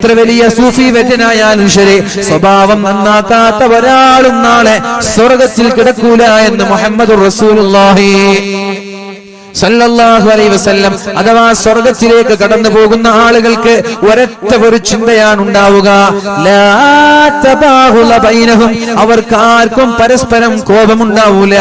എത്ര വലിയ സൂഫി വര്യനായാലും ശരി, സ്വഭാവം നന്നാക്കാത്ത ഒരാളും നാളെ സ്വർഗത്തിൽ കിടക്കൂല എന്ന് മുഹമ്മദുർ റസൂലുള്ളാഹി സല്ലല്ലാഹു അലൈഹി വസല്ലം. അഥവാ സ്വർഗത്തിലേക്ക് കടന്നു പോകുന്ന ആളുകൾക്ക് ഒരൊറ്റ ഒരു ചിന്തയാണ് ഉണ്ടാവുക, ലാ തബാഹുല ബൈനഹും, അവർക്ക് ആർക്കും പരസ്പരം കോപമുണ്ടാവൂല.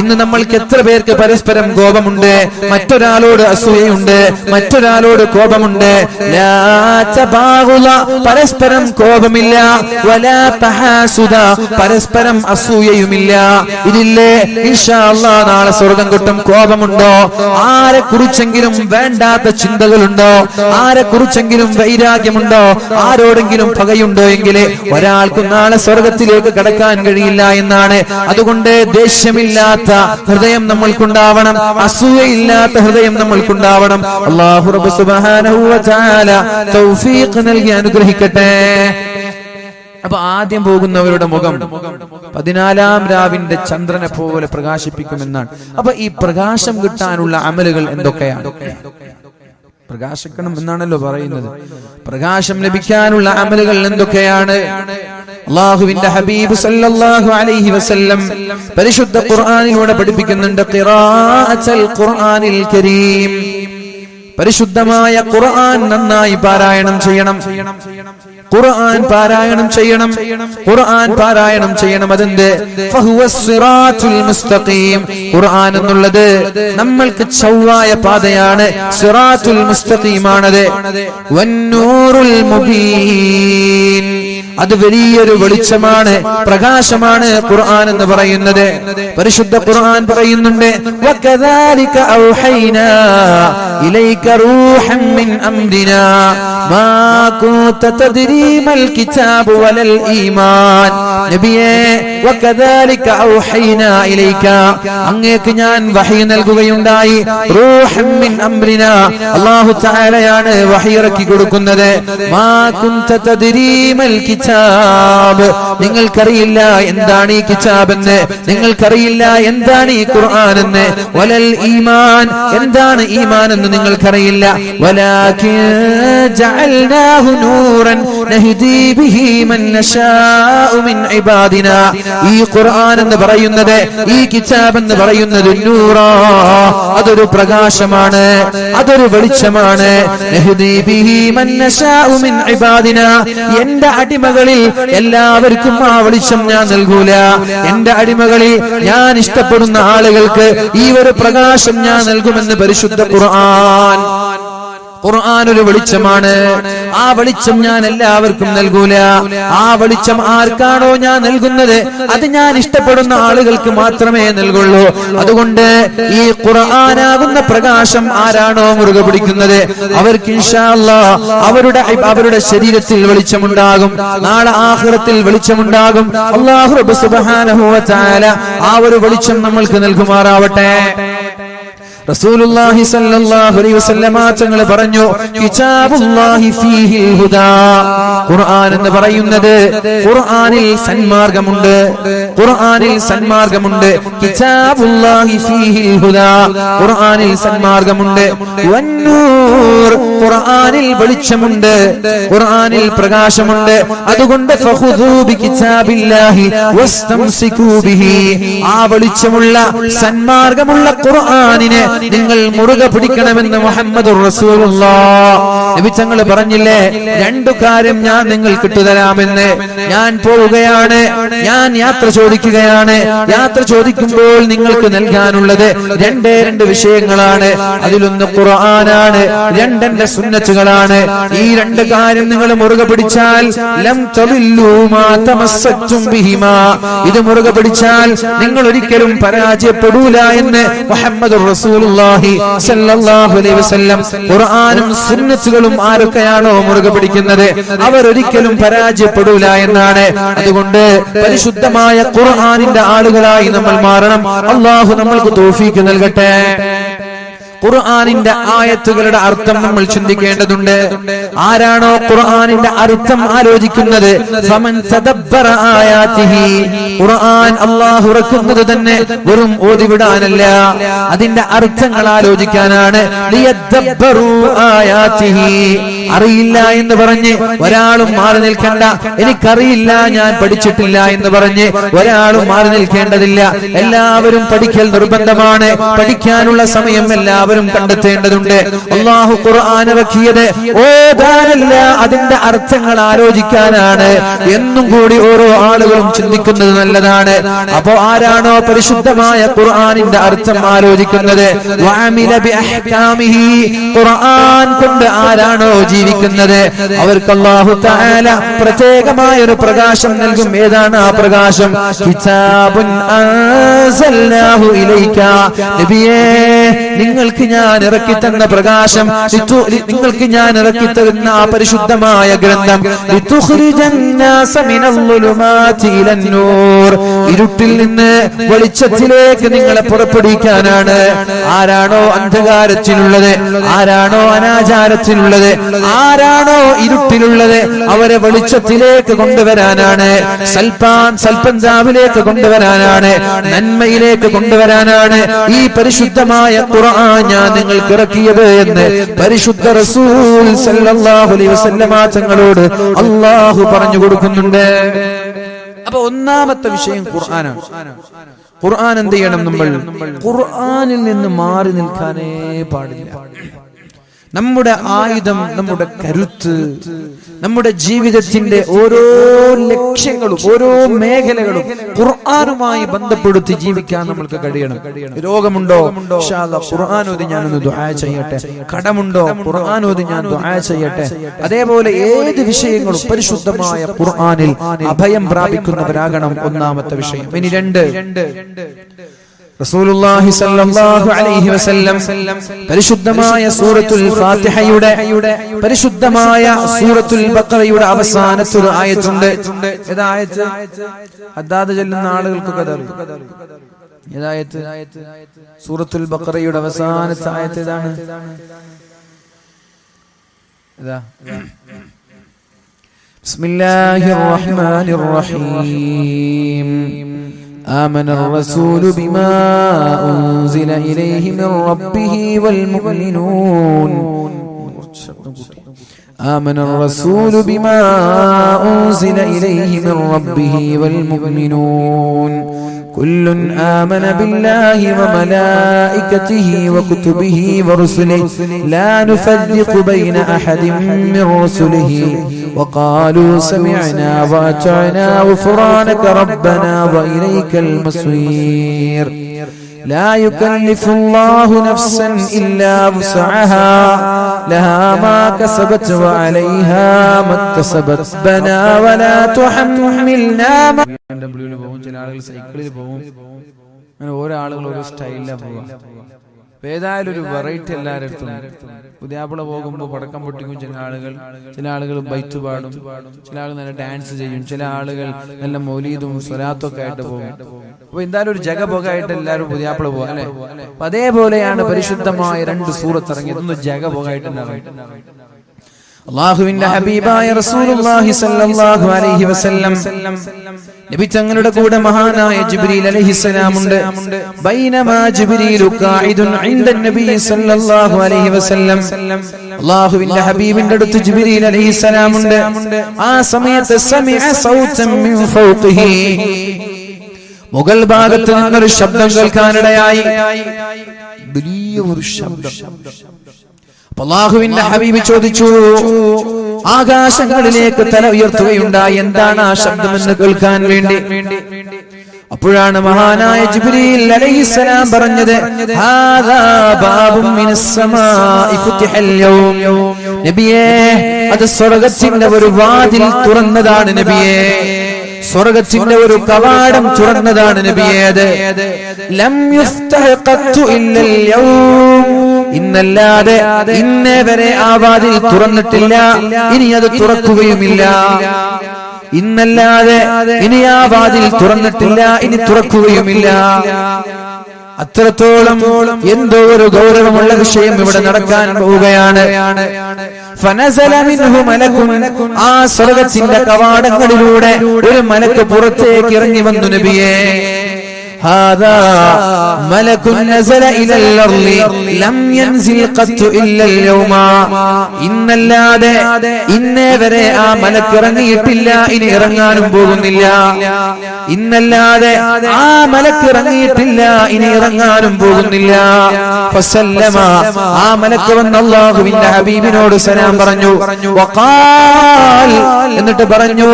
ഇന്ന് നമ്മൾക്ക് എത്ര പേർക്ക് പരസ്പരം കോപമുണ്ട്, മറ്റൊരാളോട് അസൂയയുണ്ട്, മറ്റൊരാളോട് കോപമുണ്ട്. ലാ തബാഹുല, പരസ്പരം കോപമില്ല. വലാ തഹാസുദ, പരസ്പരം അസൂയയുമില്ല. ഇതില്ലേ ഇൻഷാ അല്ലാഹ് നാളെ സ്വർഗം കിട്ടും. കോപമുണ്ടോ? ആരെ കുറിച്ചെങ്കിലും വേണ്ടാത്ത ചിന്തകളുണ്ടോ? ആരെ കുറിച്ചെങ്കിലും വൈരാഗ്യമുണ്ടോ? ആരോടെങ്കിലും പകയുണ്ടോ എങ്കിൽ ഒരാൾക്കും നാളെ സ്വർഗത്തിലേക്ക് കടക്കാൻ കഴിയില്ല എന്നാണ്. അതുകൊണ്ട് ദേഷ്യമില്ലാത്ത ഹൃദയം നമ്മൾക്കുണ്ടാവണം, അസൂയയില്ലാത്ത ഹൃദയം നമ്മൾക്കുണ്ടാവണം. അല്ലാഹു റബ്ബ് സുബ്ഹാനഹു വ തആല തൗഫീഖ് നൽകി അനുഗ്രഹിക്കട്ടെ. അപ്പൊ ആദ്യം പോകുന്നവരുടെ മുഖം 14-ാം രാവിന്റെ ചന്ദ്രനെ പോലെ പ്രകാശിപ്പിക്കുമെന്നാണ്. അപ്പൊ ഈ പ്രകാശം കിട്ടാനുള്ള അമലുകൾ എന്തൊക്കെയാണ്? പ്രകാശിക്കണം എന്നാണല്ലോ പറയുന്നത്. പ്രകാശം ലഭിക്കാനുള്ള അമലുകൾ എന്തൊക്കെയാണ്? അല്ലാഹുവിന്റെ ഹബീബ് സല്ലല്ലാഹു അലൈഹി വസല്ലം പരിശുദ്ധ ഖുർആനിലൂടെ പഠിപ്പിക്കുന്നുണ്ട്, ഖിറാഅത്തുൽ ഖുർആനിൽ കരീം, പരിശുദ്ധമായ ഖുർആൻ നന്നായി പാരായണം ചെയ്യണം. ഖുർആൻ പാരായണം ചെയ്യണം, ഖുർആൻ പാരായണം ചെയ്യണം. അതിന്റെ ഫഹുവസ് സിറാത്തുൽ മുസ്തഖീം, ഖുർആൻ എന്നുള്ളത് നമ്മൾക്ക് ചൊവ്വായ പാതയാണ്, സിറാത്തുൽ മുസ്തഖീമാണത്. വന്നൂറുൽ മുബീൻ, അത് വലിയൊരു വെളിച്ചമാണ്, പ്രകാശമാണ് ഖുർആൻ എന്ന് പറയുന്നത്. പരിശുദ്ധ ഖുർആൻ പറയുന്നുണ്ട്, വകദാലിക ഔഹൈനാ ഇലൈക റൂഹൻ മിൻ അംരിനാ മാ കുൻത തദ്രീ മൽ കിതാബു വലൽ ഈമാൻ. നബിയേ, വകദാലിക ഔഹൈനാ ഇലൈക, അങ്ങേക്ക് ഞാൻ വഹി നൽകുകയുണ്ടായി. റൂഹൻ മിൻ അംരിനാ, അല്ലാഹു തആലയാണ് വഹി ഇറക്കി കൊടുക്കുന്നത്. മാ കുൻത തദ്രീ മൽ കിതാബ്, നിങ്ങൾക്കറിയില്ല എന്താണ് ഈ കിതാബ് എന്ന്, നിങ്ങൾക്കറിയില്ല എന്താണ് ഈ ഖുർആൻ എന്ന്. വലൽ ഈമാൻ, എന്താണ് ഈമാൻ എന്ന് നിങ്ങൾക്കറിയില്ല. വലാകിൻ ജഅൽനാഹു നൂറൻ നഹ്ദി ബിഹി മൻ നശാഉ മിൻ ഇബാദിനാ, ഈ ഖുർആൻ എന്ന് പറയുന്നത്, ഈ കിതാബ് എന്ന് പറയുന്നത് നൂറാ, അതൊരു പ്രകാശമാണ്, അതൊരു വെളിച്ചമാണ്. നഹ്ദി ബിഹി മൻ നശാഉ മിൻ ഇബാദിനാ, എന്റെ അടിമകളിൽ എല്ലാവർക്കും ആ വെളിച്ചം ഞാൻ നൽകൂല. എന്റെ അടിമകളിൽ ഞാൻ ഇഷ്ടപ്പെടുന്ന ആളുകൾക്ക് ഈ ഒരു പ്രകാശം ഞാൻ നൽകുമെന്ന് പരിശുദ്ധ ഖുർആൻ. ഖുർആൻ ഒരു വെളിച്ചമാണ്, ആ വെളിച്ചം ഞാൻ എല്ലാവർക്കും നൽകൂല. ആ വെളിച്ചം ആർക്കാണോ ഞാൻ നൽകുന്നത് അത് ഞാൻ ഇഷ്ടപ്പെടുന്ന ആളുകൾക്ക് മാത്രമേ നൽകുള്ളൂ. അതുകൊണ്ട് ഈ ഖുർആനാകുന്ന പ്രകാശം ആരാണോ മുറുകെ പിടിക്കുന്നത് അവർക്ക് ഇൻഷാ അല്ലാഹ് അവരുടെ ശരീരത്തിൽ വെളിച്ചമുണ്ടാകും, നാളെ ആഖിറത്തിൽ വെളിച്ചമുണ്ടാകും. അല്ലാഹു റബ്ബ് സുബ്ഹാനഹു വ തആല ആ ഒരു വെളിച്ചം നമ്മൾക്ക് നൽകുമാറാവട്ടെ. റസൂലുള്ളാഹി സ്വല്ലല്ലാഹു അലൈഹി വസല്ലമ തങ്ങൾ പറഞ്ഞു, കിതാബുല്ലാഹി ഫീഹിൽ ഹുദാ, ഖുർആൻ എന്ന് പറയുന്നത് ഖുർആനിൽ സന്മാർഗ്ഗമുണ്ട്, ഖുർആനിൽ സന്മാർഗ്ഗമുണ്ട്. കിതാബുല്ലാഹി ഫീഹിൽ ഹുദാ, ഖുർആനിൽ സന്മാർഗ്ഗമുണ്ട്. വന്നൂർ, ഖുർആനിൽ വെളിച്ചമുണ്ട്, ഖുർആനിൽ പ്രകാശമുണ്ട്. അതുകൊണ്ട് ഫഖുദൂ ബികിതാബില്ലാഹി വസ്തംസികൂ ബിഹി, ആ വെളിച്ചമുള്ള സന്മാർഗ്ഗമുള്ള ഖുർആനിനെ നിങ്ങൾ മുറുകെ പിടിക്കണമെന്ന് മുഹമ്മദുർ റസൂലുള്ളാഹ് നബി തങ്ങൾ പറഞ്ഞില്ലേ, രണ്ടു കാര്യം ഞാൻ നിങ്ങൾക്ക് ഇട്ടുതരാമെന്ന്. ഞാൻ പോവുകയാണ്, ഞാൻ യാത്ര ചോദിക്കുകയാണ്. യാത്ര ചോദിക്കുമ്പോൾ നിങ്ങൾക്ക് നൽകാനുള്ളത് രണ്ട് വിഷയങ്ങളാണ്. അതിലൊന്ന് ഖുർആനാണ്, രണ്ടെന്റെ സുന്നത്തുകളാണ്. ഈ രണ്ട് കാര്യം നിങ്ങൾ മുറുകെ പിടിച്ചാൽ ലം തളില്ലൂ മാ തമസ്സക്തും ബിഹിമാ, ഇത് മുറുകെ പിടിച്ചാൽ നിങ്ങൾ ഒരിക്കലും പരാജയപ്പെടൂല എന്ന് മുഹമ്മദുർ റസൂലുള്ളാഹി സ്വല്ലല്ലാഹു അലൈഹി വസല്ലം. ഖുർആനും സുന്നത്തുകളും ആരൊക്കെയാണോ മുറുകെ പിടിക്കുന്നത് അവർ ഒരിക്കലും പരാജയപ്പെടൂല എന്നാണ്. അതുകൊണ്ട് പരിശുദ്ധമായ ഖുർആനിന്റെ ആളുകളായി നമ്മൾ മാറണം. അല്ലാഹു നമ്മൾക്ക് തൗഫീഖ് നൽകട്ടെ. ഖുർആനിന്റെ ആയത്തുകളുടെ അർത്ഥം നമ്മൾ ചിന്തിക്കേണ്ടതുണ്ട്. ആരാണോ ഖുർആനിന്റെ അർത്ഥം ആലോചിക്കുന്നത്, ഫമൻ തദബ്ബറ ആയാതിഹി, ഖുർആൻ അല്ലാഹു ഇറക്കുന്നത് തന്നെ വെറും ഓതിവിടാനല്ല, അതിന്റെ അർത്ഥങ്ങൾ ആലോചിക്കാനാണ്. ലിയദബ്ബറു ആയാതിഹി, അറിയില്ല എന്ന് പറഞ്ഞ് ഒരാളും മാറി നിൽക്കേണ്ട. എനിക്കറിയില്ല, ഞാൻ പഠിച്ചിട്ടില്ല എന്ന് പറഞ്ഞ് ഒരാളും മാറി നിൽക്കേണ്ടതില്ല. എല്ലാവരും പഠിക്കൽ നിർബന്ധമാണ്. പഠിക്കാനുള്ള സമയം എല്ലാവരും കണ്ടെത്തേണ്ടതുണ്ട്. അല്ലാഹു ഖുർആൻ ഇറക്കിയത് ഓതാനല്ല, അതിന്റെ അർത്ഥങ്ങൾ ആലോചിക്കാനാണ്. എന്നും കൂടി ഓരോ ആളുകളും ചിന്തിക്കുന്നത് നല്ലതാണ്. അപ്പോ ആരാണോ പരിശുദ്ധമായ ഖുർആനിന്റെ അർത്ഥം ആലോചിക്കുന്നത്, വഅമില ബിഅഹ്കാമിഹി, ഖുർആൻ കൊണ്ട് ആരാണോ ജീവിക്കുന്നത്, അവർക്ക് അല്ലാഹു തആല പ്രത്യേകമായ ഒരു പ്രകാശം നൽകും. ഏതാണ് ആ പ്രകാശം? കിതാബുൻ അൻസൽനാഹു ഇലൈക, നബിയേ നിങ്ങൾക്ക് ഞാൻ ഇറക്കി തന്ന പ്രകാശം, നിങ്ങൾക്ക് ഞാൻ ഇറക്കി തന്ന ആ പരിശുദ്ധമായ ഗ്രന്ഥം, ലിതുഖ്രിജന്നാസ മിനൽ-ളുലുമാതി ഇലൻ-നൂർ, ഇരുട്ടിൽ നിന്ന് വെളിച്ചത്തിലേക്ക് നിങ്ങളെ പുറപ്പെടുവിക്കാനാണ്. ആരാണോ അന്ധകാരത്തിലുള്ളത്, ആരാണോ അനാചാരത്തിലുള്ളത്, ആരാണോ ഇരുട്ടിലുള്ളത്, അവരെ വെളിച്ചത്തിലേക്ക് കൊണ്ടുവരാനാണ്. സൽപന്താവിലേക്ക് കൊണ്ടുവരാനാണ്, നന്മയിലേക്ക് കൊണ്ടുവരാനാണ് ഈ പരിശുദ്ധമായ ഖുർആൻ ഞാൻ നിങ്ങൾക്ക് ഇറക്കിയത് എന്ന് പരിശുദ്ധ റസൂൽ സല്ലല്ലാഹു അലൈഹി വസല്ലമ തങ്ങളോട് അല്ലാഹു പറഞ്ഞു കൊടുക്കുന്നുണ്ട്. അപ്പൊ ഒന്നാമത്തെ വിഷയം ഖുർആനാണ്. ഖുർആൻ എന്ത് ചെയ്യണം? നമ്മൾ ഖുർആനിൽ നിന്ന് മാറി നിൽക്കാനേ പാടില്ല. നമ്മുടെ ആയുധം, നമ്മുടെ കരുത്ത്, നമ്മുടെ ജീവിതത്തിന്റെ ഓരോ ലക്ഷ്യങ്ങളും ഓരോ മേഖലകളും ഖുർആനുമായി ബന്ധപ്പെടുത്തി ജീവിക്കാൻ നമ്മൾക്ക് കഴിയണം. രോഗമുണ്ടോ? ഇൻഷാ അല്ലാഹ് ഖുർആൻ ഓതി ഞാനൊന്ന് ദുആ ചെയ്യട്ടെ. കടമുണ്ടോ? ഖുർആൻ ഓതി ഞാൻ ദുആ ചെയ്യട്ടെ. അതേപോലെ ഏത് വിഷയങ്ങളും പരിശുദ്ധമായ ഖുർആനിൽ അഭയം പ്രാപിക്കുന്നവരാകണം. ഒന്നാമത്തെ വിഷയം. ഇനി രണ്ട്, റസൂലുള്ളാഹി സ്വല്ലല്ലാഹു അലൈഹി വസല്ലം പരിശുദ്ധമായ സൂറത്തുൽ ഫാത്തിഹയുടെ, പരിശുദ്ധമായ സൂറത്തുൽ ബഖറയുടെ അവസാനത്തെ ഒരു ആയത്തുണ്ട്. ഏതായത്? ഹദ്ദാദ് ചൊല്ലുന്ന ആളുകൾക്കൊക്കെ അറിയാം. ഏതായത്? സൂറത്തുൽ ബഖറയുടെ അവസാനത്തെ ആയത്ത് ഏതാണ്? ബിസ്മില്ലാഹിർ റഹ്മാനിർ റഹീം. آمن الرسول بما أنزل إليه من ربه والمؤمنون. آمن الرسول بما أنزل إليه من ربه والمؤمنون كل آمن بالله وملائكته وكتبه ورسله لا نفرق بين أحد من رسله وقالوا سمعنا وأطعنا غفرانك ربنا وإليك المصير لا يكلف الله نفسا إلا وسعها لها ما كسبت وعليها ما اكتسبت ربنا ولا تحملنا ما ചില ആളുകൾ സൈക്കിളിൽ പോകും. അങ്ങനെ ഓരോ ആളുകൾ ഓരോ സ്റ്റൈലിലാണ് പോവുക. ഏതായാലും ഒരു വെറൈറ്റി എല്ലാവരും എടുത്തു. പുതിയാപ്പിള പോകുമ്പോൾ പടക്കം പൊട്ടിക്കും ചില ആളുകൾ ബൈത്ത് പാടും, ചില ആളുകൾ നല്ല ഡാൻസ് ചെയ്യും, ചില ആളുകൾ നല്ല മൗലീദും സ്വലാത്തും ഒക്കെ ആയിട്ട് പോകും. അപ്പൊ എന്തായാലും ഒരു ജഗബോഗായിട്ട് എല്ലാവരും പുതിയാപ്പിള പോകും, അല്ലെ? അപ്പൊ അതേപോലെയാണ് പരിശുദ്ധമായ രണ്ട് സൂറത്ത് ഇറങ്ങിയത്. ഒന്ന് ജഗബോഗായിട്ടുണ്ടാവും. അല്ലാഹുവിന്റെ ഹബീബായ റസൂലുള്ളാഹി സ്വല്ലല്ലാഹു അലൈഹി വസല്ലം നബി തങ്ങളുടെ കൂടെ മഹാനായ ജിബ്രീൽ അലൈഹിസ്സലാം ഉണ്ട്. ബൈനമാ ജിബ്രീലു ഖായിദുൻ ഇൻദ നബി സ്വല്ലല്ലാഹു അലൈഹി വസല്ലം, അല്ലാഹുവിന്റെ ഹബീബിന്റെ അടുത്ത് ജിബ്രീൽ അലൈഹിസ്സലാം ഉണ്ട്. ആ സമയത്ത് സമിഅ സൗതൻ മിൻ ഫൗഖിഹി, മുകൾ ഭാഗത്ത് നിന്നൊരു ശബ്ദം കേൾക്കാനിടയായി. വലിയൊരു ശബ്ദം. അല്ലാഹുവിന്റെ ഹബീബ് ചോദിച്ചു, ആകാശങ്ങളിലേക്ക് തല ഉയർത്തുകയുണ്ടായി, എന്താണ് ആ ശബ്ദമെന്ന് കേൾക്കാൻ വേണ്ടി. അപ്പോഴാണ് മഹാനായ ജിബ്രീൽ അലൈഹിസ്സലാം പറഞ്ഞത്, ഹാദാ ബാബും മിനസ് സമാഇ ഫുതിഹൽ യൗം, നബിയേ അത് സ്വർഗ്ഗത്തിന്റെ ഒരു വാതിൽ തുറന്നതാണ് നബിയേ, സ്വർഗ്ഗത്തിന്റെ ഒരു കവാടം തുറന്നതാണ് നബിയേ. അത് ലം യുഫ്തഹ ഖത്തു ഇല്ലൽ യൗം, ഇന്നല്ലാതെ ഇന്നേ വരെ ആ വാതിൽ തുറന്നിട്ടില്ല, ഇനി അത് തുറക്കുകയുമില്ല. ഇന്നല്ലാതെ ഇനി ആ വാതിൽ തുറന്നിട്ടില്ല, ഇനി തുറക്കുകയുമില്ല. അത്രത്തോളം എന്തോ ഒരു ഗൗരവമുള്ള വിഷയം ഇവിടെ നടക്കാൻ പോവുകയാണ്. ഫനസല മിൻഹു മലകുൻ, ആ സ്വർഗ്ഗത്തിന്റെ കവാടങ്ങളിലൂടെ ഒരു മലക്ക് പുറത്തേക്ക് ഇറങ്ങി വന്നു നബിയേ. هذا ملك نزل إلى الأرض لم ينزل قط إلا اليوم. ഇന്നല്ലാതെ ഇന്നേ വരെ ആ മലക്ക് ഇറങ്ങിയിട്ടില്ല, ഇനി ഇറങ്ങാനും പോകുന്നില്ല. ഇന്നല്ലാതെ ആ മലക്ക് ഇറങ്ങിയിട്ടില്ല, ഇനി ഇറങ്ങാനും പോകുന്നില്ല. ഫസല്ലമ, ആ മലക്ക് വന്ന് അല്ലാഹുവിന്റെ ഹബീബിനോട് സലാം പറഞ്ഞു. വഖാൽ, എന്നിട്ട് പറഞ്ഞു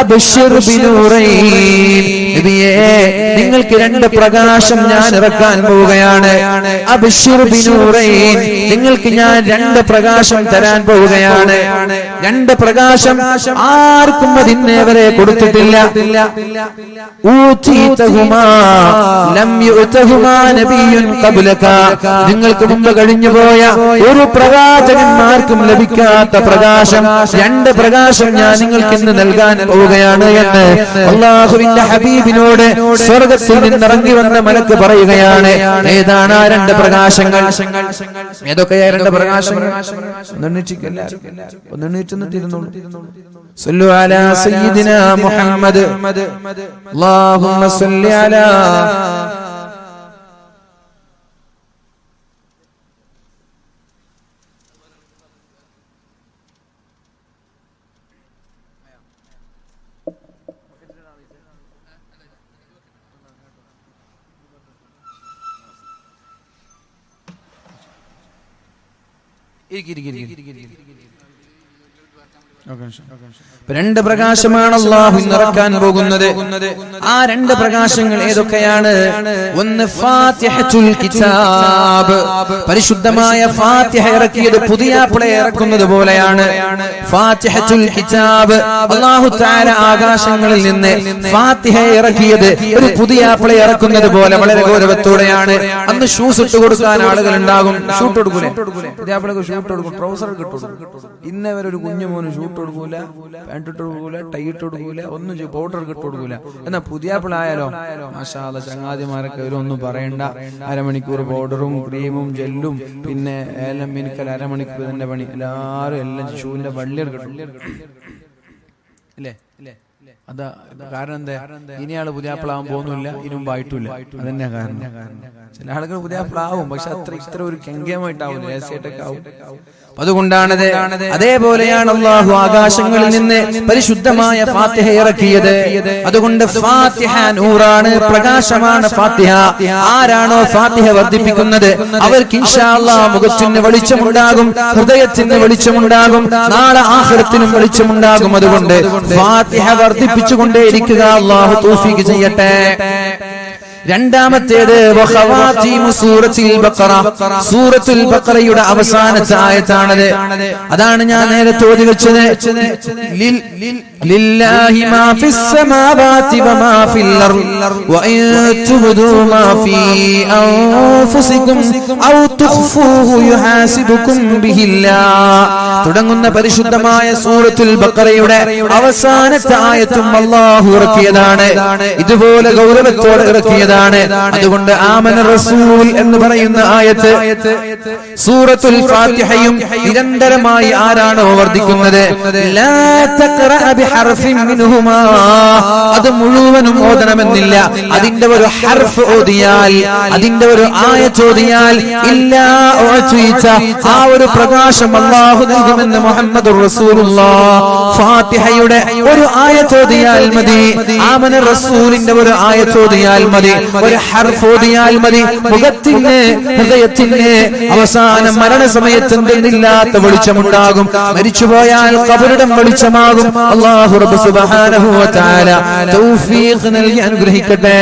അബ്ശിർ ബിനൂറൈൻ, നബിയേ നിങ്ങൾക്ക് രണ്ട് പ്രകാശം ഞാൻ ഇറക്കാൻ പോവുകയാണ്. അബ്ശിർ ബിനൂറൈൻ, നിങ്ങൾക്ക് ഞാൻ രണ്ട് പ്രകാശം തരാൻ പോവുകയാണ്. രണ്ട് പ്രകാശം ആർക്കും അതിന്നേ വരെ കൊടുത്തിട്ടില്ല. ഊതീതഹുമാ ലം യുതഹുമാ നബിയ്യുൻ ഖബ്ലക, നിങ്ങൾക്ക് മുമ്പ് കഴിഞ്ഞുപോയ ഒരു പ്രവാചകന്മാർക്കും ലഭിക്കാത്ത പ്രകാശം, രണ്ട് പ്രകാശം ഞാൻ നിങ്ങൾക്ക് ഇന്ന് നൽകാൻ പോവുകയാണ് എന്ന് അല്ലാഹുവിന്റെ ഹബീബിനോട് സ്വർഗ്ഗത്തിൽ നിന്നിറങ്ങി വന്ന മലക്ക് പറയുകയാണ്. ഏതാണ് ആ രണ്ട് പ്രകാശങ്ങൾ? ഏതൊക്കെയാ രണ്ട് പ്രകാശങ്ങൾ? സല്ലു അലാ സയ്യിദിനാ മുഹമ്മദ്. അല്ലാഹുമ്മ സല്ലി അലാ രണ്ട് പ്രകാശമാണ് അല്ലാഹു ഇറക്കാൻ പോകുന്നത്. ആ രണ്ട് പ്രകാശങ്ങൾ ഏതൊക്കെയാണ്? ഒന്ന് ഫാത്തിഹത്തുൽ കിതാബ്, പരിശുദ്ധമായ ഫാത്തിഹ ഇറക്കിയത് പുതിയാപ്പിള ഇറക്കുന്നത് പോലെയാണ്. ഫാത്തിഹത്തുൽ കിതാബ്, അല്ലാഹു തആല ആകാശങ്ങളിൽ നിന്ന് ഫാത്തിഹ ഇറക്കിയത് ഒരു പുതിയാപ്പിള ഇറക്കുന്നത് പോലെ വളരെ ഗൗരവത്തോടെയാണ്. അന്ന് ഷൂസ് ഇട്ട് കൊടുക്കാൻ ആളുകൾ ഉണ്ടാകും. ഷൂട്ട് കൊടുക്കൂലേ? പുതിയാപ്പിളക്ക് ഷൂട്ട് കൊടുക്കും, ട്രൗസർ കിട്ടും. ഇന്നവരെ ഒരു കുഞ്ഞു മോന് ഷൂട്ട് കൊടുക്കൂല, പാന്റ് ഇട്ട് കൊടുക്കൂല, ടൈ ഇട്ട് കൊടുക്കൂല, ഒന്നും പൗഡർ ഇട്ട് കൊടുക്കൂല. എന്നാ പുതിയാപ്പിളായാലോ മാഷാ അല്ലാഹ്, ചങ്ങാതിമാരൊക്കെ ഇവരൊന്നും പറയണ്ട. അരമണിക്കൂർ പൗഡറും ക്രീമും ജെല്ലും പിന്നെ ഏലം മിനുക്കൽ, അരമണിക്കൂർ തന്നെ പണി. എല്ലാരും എല്ലാം ഷൂവിന്റെ വള്ളിയർ കിട്ടും അല്ലേ? അതാ കാരണം. എന്താ? ഇനിയാള് പുതിയാപ്പിളാവാൻ പോകുന്നില്ല, ഇനി മുമ്പായിട്ടില്ല. അതന്നെ കാരണം. ചില ആളുകൾ പുതിയാപ്പിളാവും, പക്ഷെ ഇത്ര ഒരു കെങ്കേമായിട്ടാവും, രഹസ്യമായിട്ടൊക്കെ ആവും. അതുകൊണ്ടാണത്. അതേപോലെയാണ് അല്ലാഹു ആകാശങ്ങളിൽ നിന്ന് പരിശുദ്ധമായ ഫാത്തിഹ ഇറക്കിയത്. അതുകൊണ്ട് ഫാത്തിഹ നൂറാണ്, പ്രകാശമാണ് ഫാത്തിഹ. ആരാണോ ഫാത്തിഹ വർദ്ധിപ്പിക്കുന്നത് അവർക്ക് ഇൻഷാ അല്ലാഹ് മുഖത്തിന് വെളിച്ചമുണ്ടാകും, ഹൃദയത്തിന് വെളിച്ചമുണ്ടാകും, നാളെ ആഖിറത്തിനും വെളിച്ചമുണ്ടാകും. അതുകൊണ്ട് ഫാത്തിഹ വർദ്ധിപ്പിച്ചുകൊണ്ടേയിരിക്കുക. അല്ലാഹു തൗഫീഖ് ചെയ്യട്ടെ. രണ്ടാമത്തേത് സൂറത്തുൽ ബഖറയുടെ അവസാനത്തെ ആയത്താണത്. അതാണ് ഞാൻ നേരത്തെ ഓതി വെച്ചത്. ലില്ലാഹി മാ ഫിസ് സമാവാതി വമാ ഫിൽ അർദ് വഇൻ തുബ്ദൂ മാ ഫീ അൻഫുസികും ഔ തുഖ്ഫൂഹു യുഹാസിബുകും ബിഹില്ലാഹ് തുടങ്ങുന്ന പരിശുദ്ധമായ സൂറത്തുൽ ബഖറയുടെ അവസാനത്തെ ആയത്തും അല്ലാഹു ഇറക്കിയതാണ്. ഇതുപോലെ ഗൗരവത്തോടെ ഇറക്കിയതാണ്. അതുകൊണ്ട് ആമന റസൂൽ എന്ന് പറയുന്ന ആയത്ത് സൂറത്തുൽ ഫാത്തിഹയും നിരന്തരമായി ആരാണോ വർദ്ധിക്കുന്നത്, ലാ തഖറഅ ബിഹർഫിൻ മിൻഹുമാ, അത് മുഴുവനും ഓതണമെന്നില്ല. അതിന്റെ ഒരു ഹർഫ് ഓതിയാൽ, അതിന്റെ ഒരു ആയത്ത് ഓതിയാൽ ഇല്ലാ ഉഅതീത, ആ ഒരു പ്രകാശം അല്ലാഹു നൽകുമെന്ന് മുഹമ്മദുർ റസൂലുള്ളാഹ്. ഫാത്തിഹയുടെ ഒരു ആയത്ത് ഓതിയാൽ മതി, ആമന റസൂലിന്റെ ഒരു ആയത്ത് ഓതിയാൽ മതി, ഒരു ഹർഫ് ഓതിയാൽ മതി. മുഖത്തിന് ഹൃദയത്തിന് അവസാനം മരണസമയത്ത് എന്തെന്നില്ലാത്ത വെളിച്ചമുണ്ടാകും. മരിച്ചുപോയാൽ ഖബറിടം വെളിച്ചമാകും. അല്ലാഹു റബ്ബ് സുബ്ഹാനഹു വ തആല തൗഫീഖ് നൽകി അനുഗ്രഹിക്കട്ടെ.